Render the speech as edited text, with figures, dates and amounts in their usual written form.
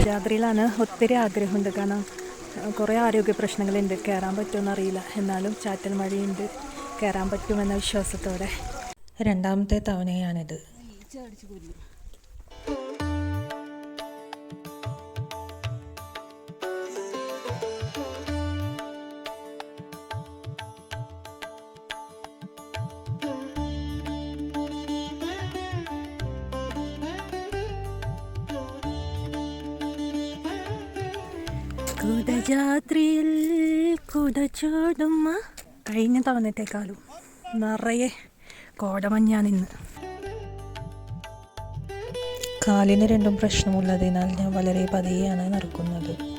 ജാദ്രിയിലാണ് ഒത്തിരി ആഗ്രഹമുണ്ട്. കാരണം കുറേ ആരോഗ്യ പ്രശ്നങ്ങളുണ്ട്. കയറാൻ പറ്റുമെന്ന് അറിയില്ല. എന്നാലും ചാറ്റൽ മഴയുണ്ട്, കയറാൻ പറ്റുമെന്ന വിശ്വാസത്തോടെ രണ്ടാമത്തെ തവണയാണിത്. കുടജാദ്രിയിൽ കുടച്ചോടുമ്മ. കഴിഞ്ഞ തവണത്തേക്കാളും നിറയെ കോടമഞ്ഞാണിന്ന്. കാലിന് രണ്ടും പ്രശ്നമുള്ളതിനാൽ ഞാൻ വളരെ പതിയെയാണ് നടക്കുന്നത്.